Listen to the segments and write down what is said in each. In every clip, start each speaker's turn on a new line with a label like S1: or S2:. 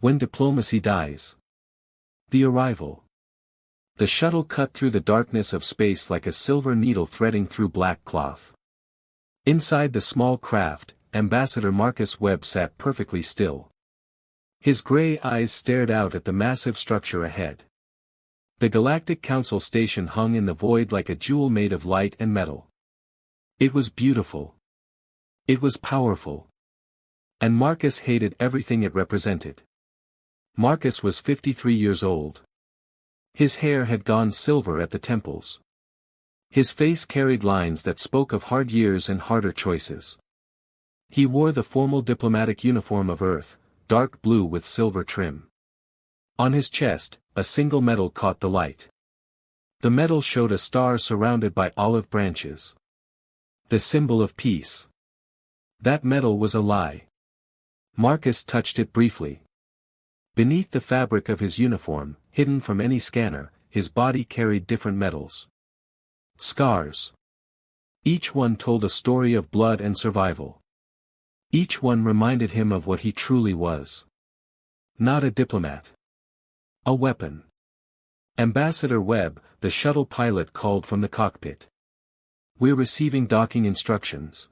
S1: When diplomacy dies. The arrival. The shuttle cut through the darkness of space like a silver needle threading through black cloth. Inside the small craft, Ambassador Marcus Webb sat perfectly still. His gray eyes stared out at the massive structure ahead. The Galactic Council station hung in the void like a jewel made of light and metal. It was beautiful. It was powerful. And Marcus hated everything it represented. Marcus was 53 years old. His hair had gone silver at the temples. His face carried lines that spoke of hard years and harder choices. He wore the formal diplomatic uniform of Earth, dark blue with silver trim. On his chest, a single medal caught the light. The medal showed a star surrounded by olive branches. The symbol of peace. That medal was a lie. Marcus touched it briefly. Beneath the fabric of his uniform, hidden from any scanner, his body carried different medals. Scars. Each one told a story of blood and survival. Each one reminded him of what he truly was. Not a diplomat. A weapon. Ambassador Webb, the shuttle pilot called from the cockpit. We're receiving docking instructions.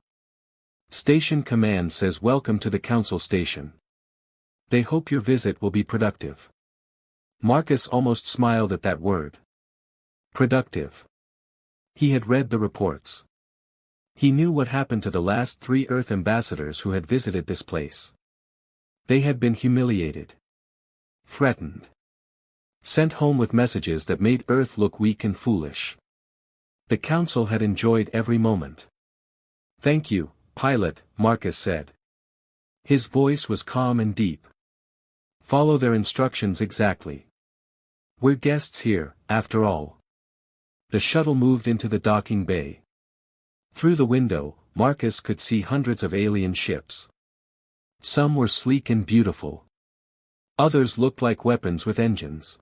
S1: Station command says welcome to the Council station. They hope your visit will be productive. Marcus almost smiled at that word. Productive. He had read the reports. He knew what happened to the last 3 Earth ambassadors who had visited this place. They had been humiliated. Threatened. Sent home with messages that made Earth look weak and foolish. The Council had enjoyed every moment. Thank you, pilot, Marcus said. His voice was calm and deep. Follow their instructions exactly. We're guests here, after all. The shuttle moved into the docking bay. Through the window, Marcus could see hundreds of alien ships. Some were sleek and beautiful. Others looked like weapons with engines.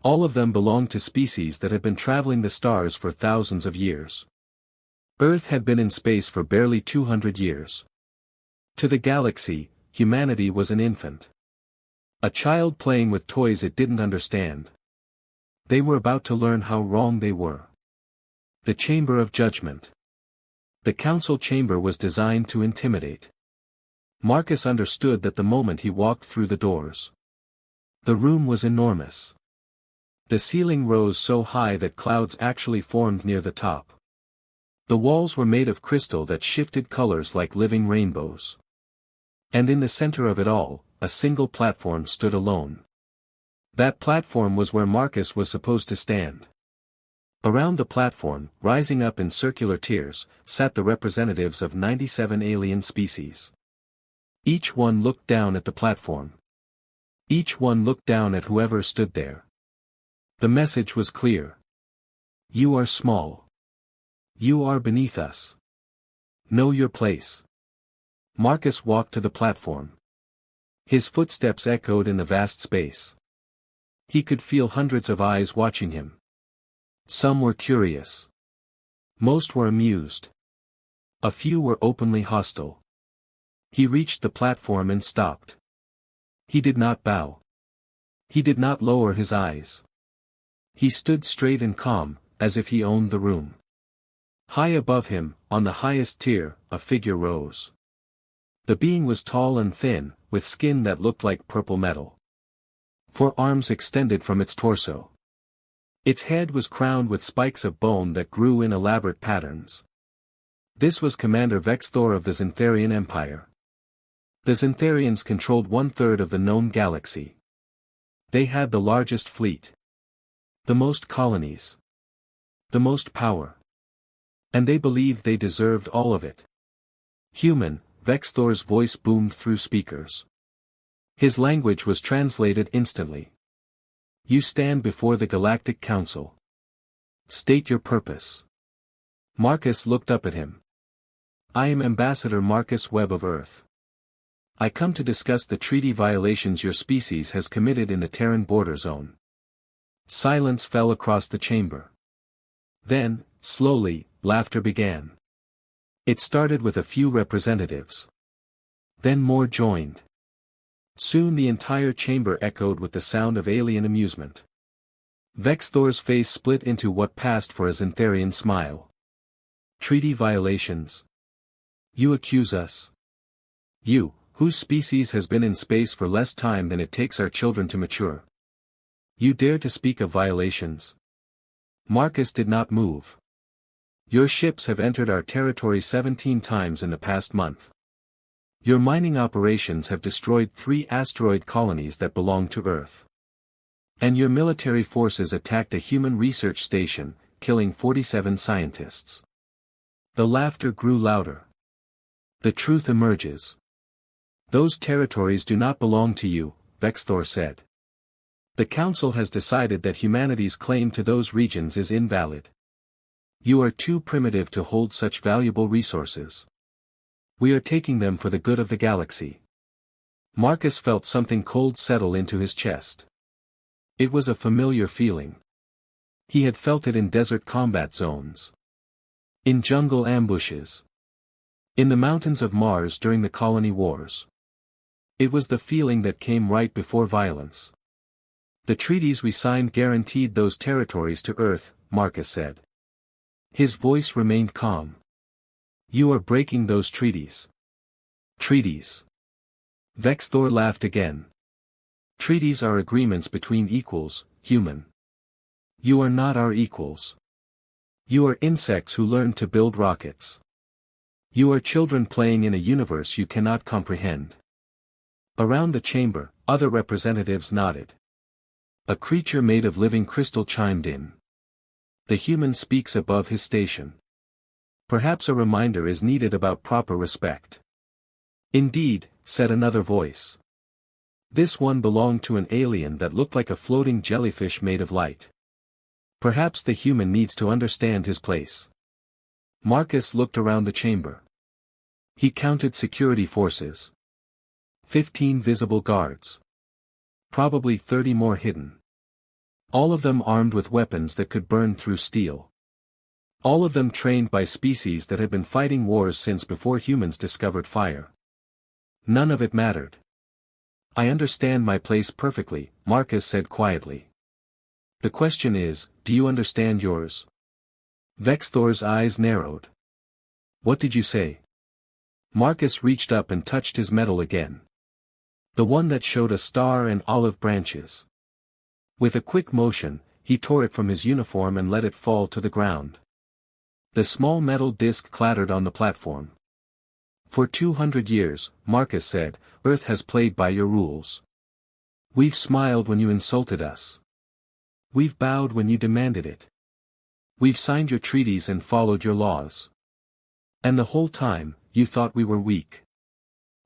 S1: All of them belonged to species that had been traveling the stars for thousands of years. Earth had been in space for barely 200 years. To the galaxy, humanity was an infant. A child playing with toys it didn't understand. They were about to learn how wrong they were. The Chamber of Judgment. The Council chamber was designed to intimidate. Marcus understood that the moment he walked through the doors. The room was enormous. The ceiling rose so high that clouds actually formed near the top. The walls were made of crystal that shifted colors like living rainbows. And in the center of it all, a single platform stood alone. That platform was where Marcus was supposed to stand. Around the platform, rising up in circular tiers, sat the representatives of 97 alien species. Each one looked down at the platform. Each one looked down at whoever stood there. The message was clear. You are small. You are beneath us. Know your place. Marcus walked to the platform. His footsteps echoed in the vast space. He could feel hundreds of eyes watching him. Some were curious. Most were amused. A few were openly hostile. He reached the platform and stopped. He did not bow. He did not lower his eyes. He stood straight and calm, as if he owned the room. High above him, on the highest tier, a figure rose. The being was tall and thin, with skin that looked like purple metal. 4 arms extended from its torso. Its head was crowned with spikes of bone that grew in elaborate patterns. This was Commander Vexthor of the Xantharian Empire. The Xantharians controlled 1/3 of the known galaxy. They had the largest fleet. The most colonies. The most power. And they believed they deserved all of it. Human, Vexthor's voice boomed through speakers. His language was translated instantly. You stand before the Galactic Council. State your purpose. Marcus looked up at him. I am Ambassador Marcus Webb of Earth. I come to discuss the treaty violations your species has committed in the Terran border zone. Silence fell across the chamber. Then, slowly, laughter began. It started with a few representatives. Then more joined. Soon the entire chamber echoed with the sound of alien amusement. Vexthor's face split into what passed for a Xantharian smile. Treaty violations. You accuse us? You, whose species has been in space for less time than it takes our children to mature. You dare to speak of violations? Marcus did not move. Your ships have entered our territory 17 times in the past month. Your mining operations have destroyed 3 asteroid colonies that belong to Earth. And your military forces attacked a human research station, killing 47 scientists. The laughter grew louder. The truth emerges. Those territories do not belong to you, Vexthor said. The Council has decided that humanity's claim to those regions is invalid. You are too primitive to hold such valuable resources. We are taking them for the good of the galaxy. Marcus felt something cold settle into his chest. It was a familiar feeling. He had felt it in desert combat zones. In jungle ambushes. In the mountains of Mars during the colony wars. It was the feeling that came right before violence. The treaties we signed guaranteed those territories to Earth, Marcus said. His voice remained calm. You are breaking those treaties. Treaties. Vexthor laughed again. Treaties are agreements between equals, human. You are not our equals. You are insects who learned to build rockets. You are children playing in a universe you cannot comprehend. Around the chamber, other representatives nodded. A creature made of living crystal chimed in. The human speaks above his station. Perhaps a reminder is needed about proper respect. Indeed, said another voice. This one belonged to an alien that looked like a floating jellyfish made of light. Perhaps the human needs to understand his place. Marcus looked around the chamber. He counted security forces. 15 visible guards. Probably 30 more hidden. All of them armed with weapons that could burn through steel. All of them trained by species that had been fighting wars since before humans discovered fire. None of it mattered. I understand my place perfectly, Marcus said quietly. The question is, do you understand yours? Vexthor's eyes narrowed. What did you say? Marcus reached up and touched his medal again. The one that showed a star and olive branches. With a quick motion, he tore it from his uniform and let it fall to the ground. The small metal disc clattered on the platform. For 200 years, Marcus said, Earth has played by your rules. We've smiled when you insulted us. We've bowed when you demanded it. We've signed your treaties and followed your laws. And the whole time, you thought we were weak.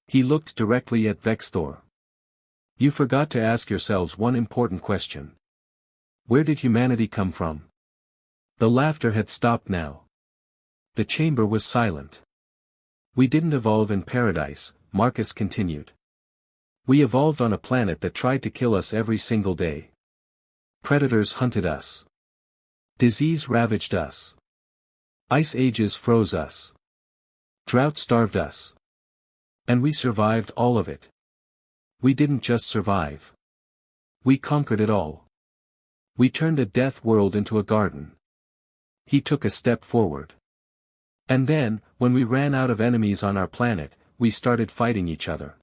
S1: He looked directly at Vexthor. You forgot to ask yourselves one important question. Where did humanity come from? The laughter had stopped now. The chamber was silent. We didn't evolve in paradise, Marcus continued. We evolved on a planet that tried to kill us every single day. Predators hunted us. Disease ravaged us. Ice ages froze us. Drought starved us. And we survived all of it. We didn't just survive. We conquered it all. We turned a death world into a garden. He took a step forward. And then, when we ran out of enemies on our planet, we started fighting each other.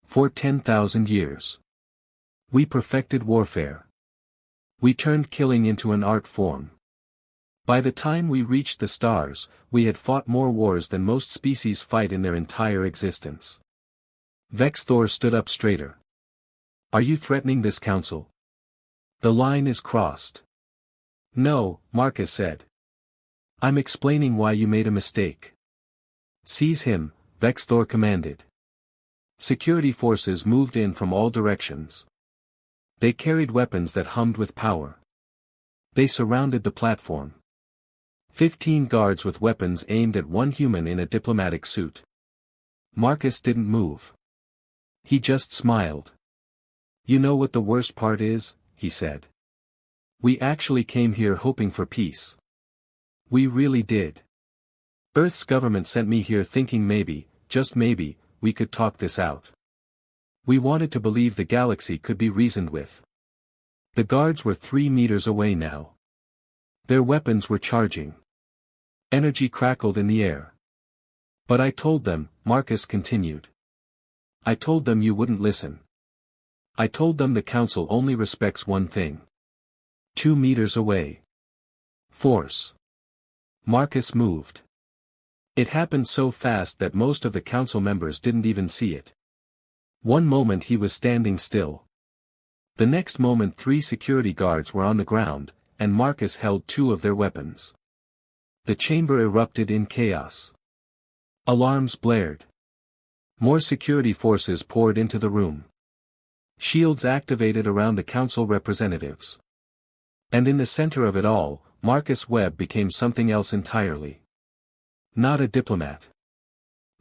S1: For 10,000 years. We perfected warfare. We turned killing into an art form. By the time we reached the stars, we had fought more wars than most species fight in their entire existence. Vexthor stood up straighter. Are you threatening this council? The line is crossed. No, Marcus said. I'm explaining why you made a mistake. Seize him, Vexthor commanded. Security forces moved in from all directions. They carried weapons that hummed with power. They surrounded the platform. 15 guards with weapons aimed at one human in a diplomatic suit. Marcus didn't move. He just smiled. You know what the worst part is, he said. We actually came here hoping for peace. We really did. Earth's government sent me here thinking maybe, just maybe, we could talk this out. We wanted to believe the galaxy could be reasoned with. The guards were 3 meters away now. Their weapons were charging. Energy crackled in the air. But I told them, Marcus continued. I told them you wouldn't listen. I told them the council only respects one thing. 2 meters away. Force. Marcus moved. It happened so fast that most of the council members didn't even see it. One moment he was standing still. The next moment 3 security guards were on the ground, and Marcus held 2 of their weapons. The chamber erupted in chaos. Alarms blared. More security forces poured into the room. Shields activated around the council representatives. And in the center of it all, Marcus Webb became something else entirely. Not a diplomat.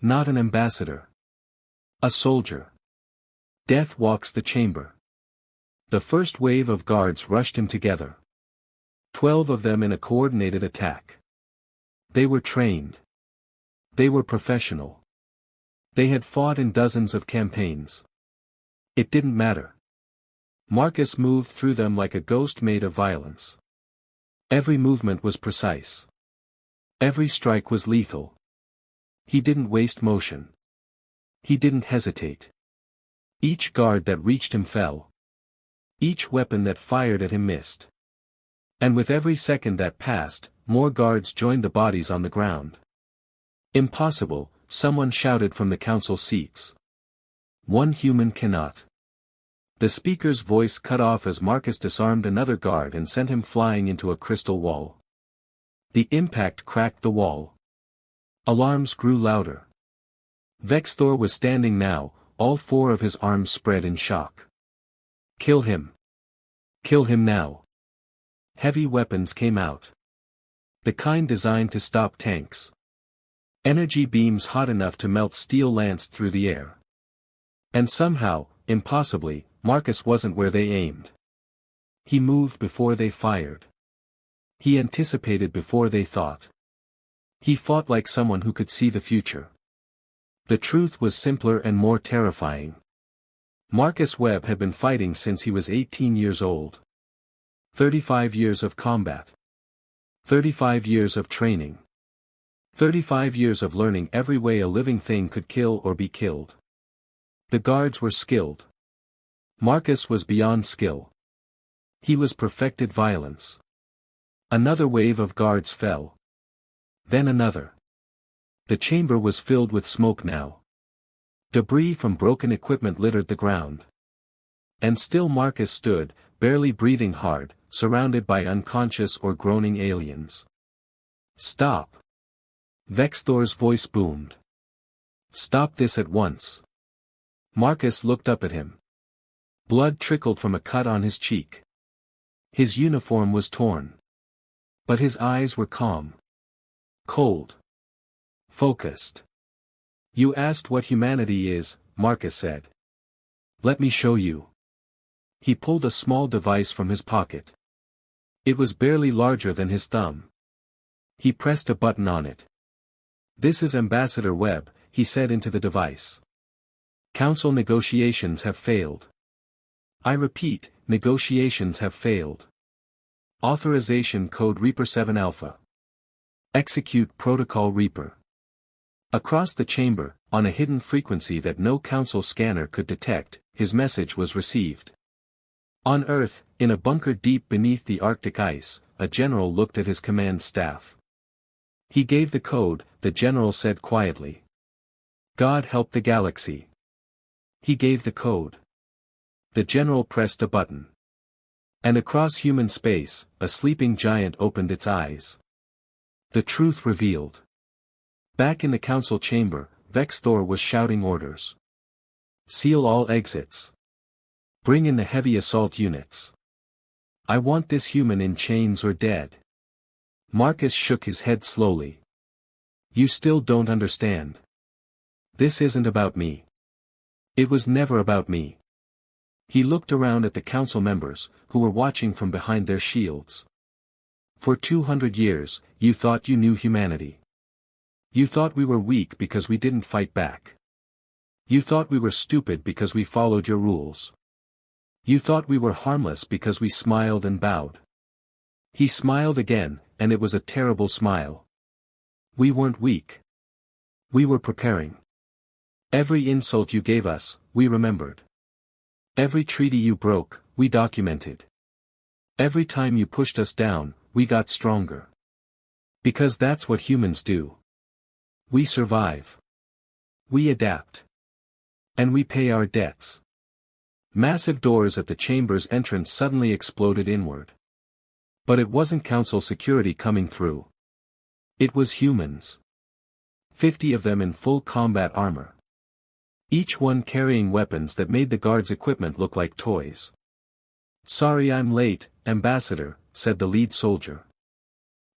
S1: Not an ambassador. A soldier. Death walks the chamber. The first wave of guards rushed him together. 12 of them in a coordinated attack. They were trained. They were professional. They had fought in dozens of campaigns. It didn't matter. Marcus moved through them like a ghost made of violence. Every movement was precise. Every strike was lethal. He didn't waste motion. He didn't hesitate. Each guard that reached him fell. Each weapon that fired at him missed. And with every second that passed, more guards joined the bodies on the ground. Impossible, someone shouted from the council seats. One human cannot. The speaker's voice cut off as Marcus disarmed another guard and sent him flying into a crystal wall. The impact cracked the wall. Alarms grew louder. Vexthor was standing now, all 4 of his arms spread in shock. Kill him. Kill him now. Heavy weapons came out. The kind designed to stop tanks. Energy beams hot enough to melt steel lanced through the air. And somehow, impossibly, Marcus wasn't where they aimed. He moved before they fired. He anticipated before they thought. He fought like someone who could see the future. The truth was simpler and more terrifying. Marcus Webb had been fighting since he was 18 years old. 35 years of combat. 35 years of training. 35 years of learning every way a living thing could kill or be killed. The guards were skilled. Marcus was beyond skill. He was perfected violence. Another wave of guards fell. Then another. The chamber was filled with smoke now. Debris from broken equipment littered the ground. And still Marcus stood, barely breathing hard, surrounded by unconscious or groaning aliens. Stop. Vexthor's voice boomed. Stop this at once. Marcus looked up at him. Blood trickled from a cut on his cheek. His uniform was torn. But his eyes were calm. Cold. Focused. You asked what humanity is, Marcus said. Let me show you. He pulled a small device from his pocket. It was barely larger than his thumb. He pressed a button on it. This is Ambassador Webb, he said into the device. Council negotiations have failed. I repeat, negotiations have failed. Authorization code Reaper 7 Alpha. Execute Protocol Reaper. Across the chamber, on a hidden frequency that no council scanner could detect, his message was received. On Earth, in a bunker deep beneath the Arctic ice, a general looked at his command staff. He gave the code, the general said quietly. God help the galaxy. He gave the code. The general pressed a button. And across human space, a sleeping giant opened its eyes. The truth revealed. Back in the council chamber, Vexthor was shouting orders. Seal all exits. Bring in the heavy assault units. I want this human in chains or dead. Marcus shook his head slowly. You still don't understand. This isn't about me. It was never about me. He looked around at the council members, who were watching from behind their shields. For 200 years, you thought you knew humanity. You thought we were weak because we didn't fight back. You thought we were stupid because we followed your rules. You thought we were harmless because we smiled and bowed. He smiled again, and it was a terrible smile. We weren't weak. We were preparing. Every insult you gave us, we remembered. Every treaty you broke, we documented. Every time you pushed us down, we got stronger. Because that's what humans do. We survive. We adapt. And we pay our debts. Massive doors at the chamber's entrance suddenly exploded inward. But it wasn't council security coming through. It was humans. 50 of them in full combat armor. Each one carrying weapons that made the guards' equipment look like toys. "Sorry I'm late, Ambassador," said the lead soldier.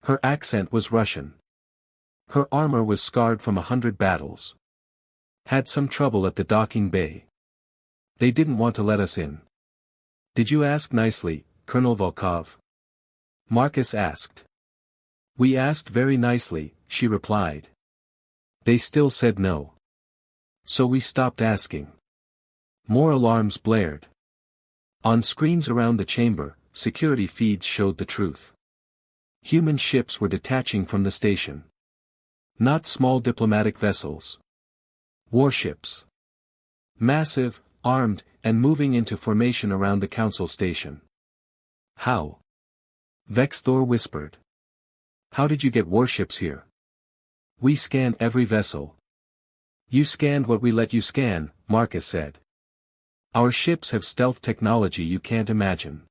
S1: Her accent was Russian. Her armor was scarred from 100 battles. Had some trouble at the docking bay. They didn't want to let us in. "Did you ask nicely, Colonel Volkov?" Marcus asked. "We asked very nicely," she replied. They still said no. So we stopped asking. More alarms blared. On screens around the chamber, security feeds showed the truth. Human ships were detaching from the station. Not small diplomatic vessels. Warships. Massive, armed, and moving into formation around the council station. "How?" Vexthor whispered. "How did you get warships here?" "We scan every vessel." "You scanned what we let you scan," Marcus said. "Our ships have stealth technology you can't imagine.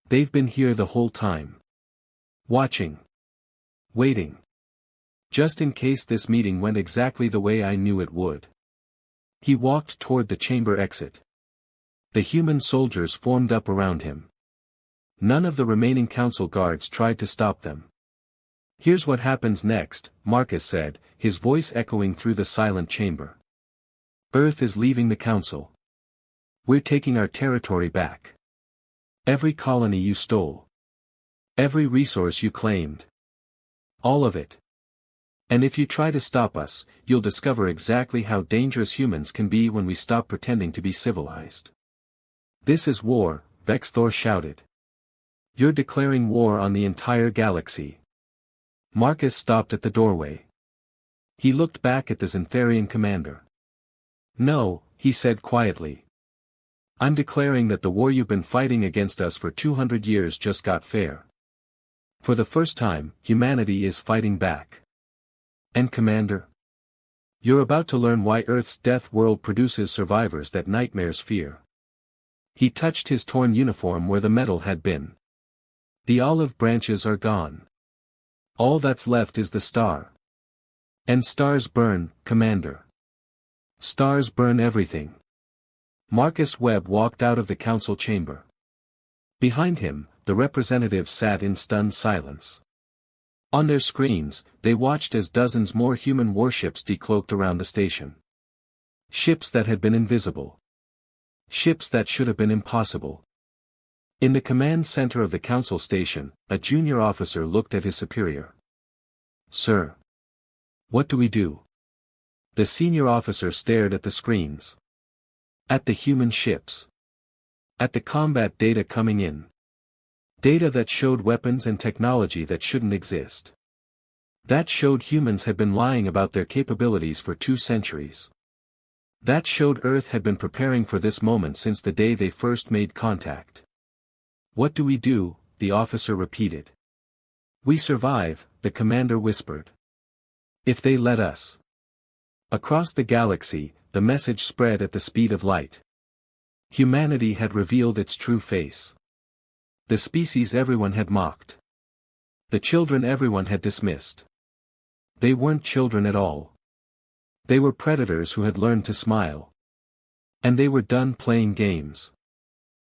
S1: They've been here the whole time. Watching. Waiting. Just in case this meeting went exactly the way I knew it would." He walked toward the chamber exit. The human soldiers formed up around him. None of the remaining council guards tried to stop them. "Here's what happens next," Marcus said, his voice echoing through the silent chamber. "Earth is leaving the council. We're taking our territory back. Every colony you stole. Every resource you claimed. All of it. And if you try to stop us, you'll discover exactly how dangerous humans can be when we stop pretending to be civilized." "This is war," Vexthor shouted. "You're declaring war on the entire galaxy." Marcus stopped at the doorway. He looked back at the Xantharian commander. "No," he said quietly. "I'm declaring that the war you've been fighting against us for 200 years just got fair. For the first time, humanity is fighting back. And Commander? You're about to learn why Earth's death world produces survivors that nightmares fear." He touched his torn uniform where the metal had been. "The olive branches are gone. All that's left is the star. And stars burn, Commander. Stars burn everything." Marcus Webb walked out of the council chamber. Behind him, the representatives sat in stunned silence. On their screens, they watched as dozens more human warships decloaked around the station. Ships that had been invisible. Ships that should have been impossible. In the command center of the council station, a junior officer looked at his superior. "Sir. What do we do?" The senior officer stared at the screens. At the human ships. At the combat data coming in. Data that showed weapons and technology that shouldn't exist. That showed humans had been lying about their capabilities for 2 centuries. That showed Earth had been preparing for this moment since the day they first made contact. "What do we do?" the officer repeated. "We survive," the commander whispered. "If they let us." Across the galaxy, the message spread at the speed of light. Humanity had revealed its true face. The species everyone had mocked. The children everyone had dismissed. They weren't children at all. They were predators who had learned to smile. And they were done playing games.